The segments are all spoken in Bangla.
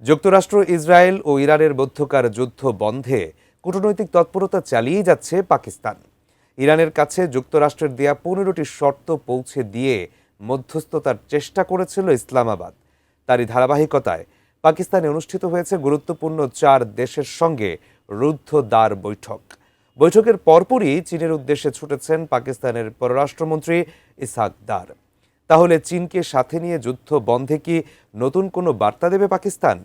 যুক্তরাষ্ট্র, ইসরায়েল ও ইরানের মধ্যকার যুদ্ধ বন্ধে কূটনৈতিক তৎপরতা চালিয়ে যাচ্ছে পাকিস্তান। ইরানের কাছে যুক্তরাষ্ট্রের দেয়া 15টি শর্ত পৌঁছে দিয়ে মধ্যস্থতার চেষ্টা করেছিল ইসলামাবাদ। তারই ধারাবাহিকতায় পাকিস্তানে অনুষ্ঠিত হয়েছে গুরুত্বপূর্ণ 4 দেশের সঙ্গে রুদ্ধ দ্বার বৈঠক। বৈঠকের পরপরই চীনের উদ্দেশ্যে ছুটেছেন পাকিস্তানের পররাষ্ট্রমন্ত্রী ইসহাক দার। তাহলে চীনকে সাথে নিয়ে যুদ্ধ বন্ধে কি নতুন কোনো বার্তা দেবে পাকিস্তান?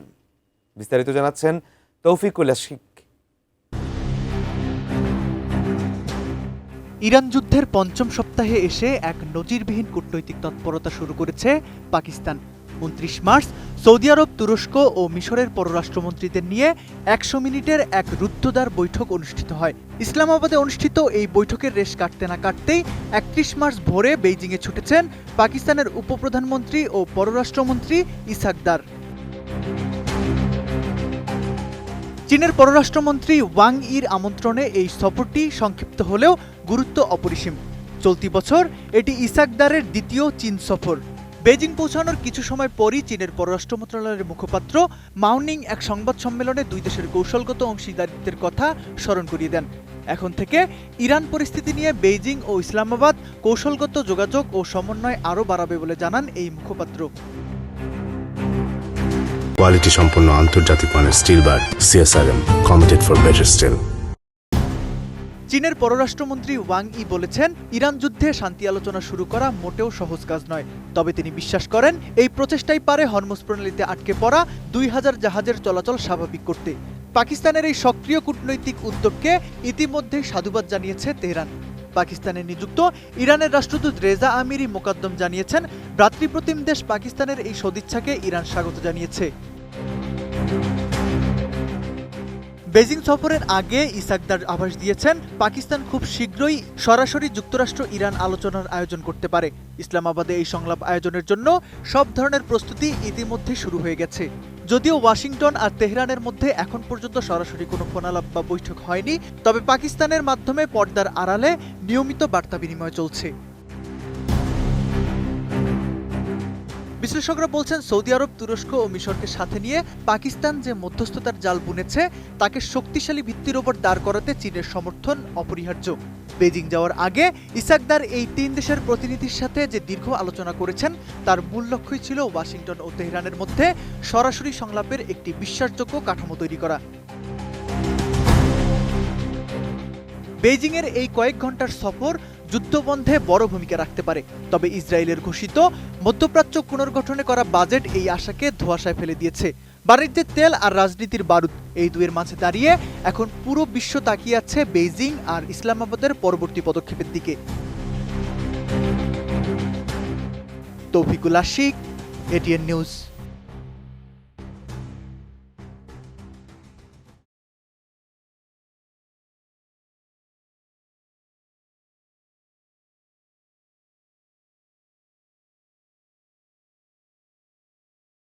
বিস্তারিত জানাচ্ছেন তৌফিকুল আশিক। ইরান যুদ্ধের পঞ্চম সপ্তাহে এসে এক নজিরবিহীন কূটনৈতিক তৎপরতা শুরু করেছে পাকিস্তান। 29 মার্চ সৌদি আরব, তুরস্ক ও মিশরের পররাষ্ট্রমন্ত্রীদের নিয়ে 100 মিনিটের এক রুদ্ধদ্বার বৈঠক অনুষ্ঠিত হয়। ইসলামাবাদে অনুষ্ঠিত এই বৈঠকের রেশ কাটতে না কাটতেই 31 মার্চ ভোরে বেইজিংয়ে ছুটেছেন পাকিস্তানের উপপ্রধানমন্ত্রী ও পররাষ্ট্রমন্ত্রী ইসহাক দার। চীনের পররাষ্ট্রমন্ত্রী ওয়াং ইর আমন্ত্রণে এই সফরটি সংক্ষিপ্ত হলেও গুরুত্ব অপরিসীম। চলতি বছর এটি ইসহাক দারের দ্বিতীয় চীন সফর। বেজিং পৌঁছানোর কিছু সময় পরই চীনের পররাষ্ট্র মন্ত্রণালয়ের মুখপাত্র মাওনিং এক সংবাদ সম্মেলনে দুই দেশের কৌশলগত অংশীদারিত্বের কথা স্মরণ করিয়ে দেন। এখন থেকে ইরান পরিস্থিতি নিয়ে বেইজিং ও ইসলামাবাদ কৌশলগত যোগাযোগ ও সমন্বয় আরও বাড়াবে বলে জানান এই মুখপাত্র। কোয়ালিটি সম্পন্ন আন্তর্জাতিক মানের still bar CSRM, committed for better still. চীনের পররাষ্ট্রমন্ত্রী ওয়াং ই বলেছেন, ইরান যুদ্ধে শান্তি আলোচনা শুরু করা মোটেও সহজ কাজ নয়। তবে তিনি বিশ্বাস করেন এই প্রচেষ্টাই পারে হরমুজ প্রণালীতে আটকে পড়া 2000 জাহাজের চলাচল স্বাভাবিক করতে। পাকিস্তানের এই সক্রিয় কূটনৈতিক উদ্যোগকে ইতিমধ্যেই সাধুবাদ জানিয়েছে তেহরান। পাকিস্তানে নিযুক্ত ইরানের রাষ্ট্রদূত রেজা আমিরি মোকাদ্দম জানিয়েছেন, ভ্রাতৃপ্রতিম দেশ পাকিস্তানের এই সদিচ্ছাকে ইরান স্বাগত জানিয়েছে। বেজিং সফরের আগে ইসহাক দার আভাস দিয়েছেন, পাকিস্তান খুব শীঘ্রই সরাসরি যুক্তরাষ্ট্র ইরান আলোচনার আয়োজন করতে পারে। ইসলামাবাদে এই সংলাপ আয়োজনের জন্য সব ধরনের প্রস্তুতি ইতিমধ্যে শুরু হয়ে গেছে। যদিও ওয়াশিংটন আর তেহরানের মধ্যে এখন পর্যন্ত সরাসরি কোনো ফোনালাপ বা বৈঠক হয়নি, তবে পাকিস্তানের মাধ্যমে পর্দার আড়ালে নিয়মিত বার্তা বিনিময় চলছে। বিশ্লেষকরা বলছেন, সৌদি আরব, তুরস্ক ও মিশরকে সাথে নিয়ে পাকিস্তান যে মধ্যস্থতার জাল বুনেছে তাকে শক্তিশালী ভিত্তির ওপর দাঁড় করাতে চীনের সমর্থন অপরিহার্য। বেজিং যাওয়ার আগে ইসহাক দার এই 3 দেশের প্রতিনিধির সাথে যে দীর্ঘ আলোচনা করেছেন তার মূল লক্ষ্যই ছিল ওয়াশিংটন ও তেহরানের মধ্যে সরাসরি সংলাপের একটি বিশ্বাসযোগ্য কাঠামো তৈরি করা। বেইজিংয়ের এই কয়েক ঘন্টার সফর যুদ্ধবন্ধে বড় ভূমিকা রাখতে পারে। তবে ইসরায়েলের ঘোষিত মধ্যপ্রাচ্য পুনর্গঠনে করা বাজেট এই আশাকে ধোঁয়াশায় ফেলে দিয়েছে। বাণিজ্যের তেল আর রাজনীতির বারুদ, এই দুয়ের মাঝে দাঁড়িয়ে এখন পুরো বিশ্ব তাকিয়ে আছে বেইজিং আর ইসলামাবাদের পরবর্তী পদক্ষেপের দিকে। Toufikul Ashiq, ATN news.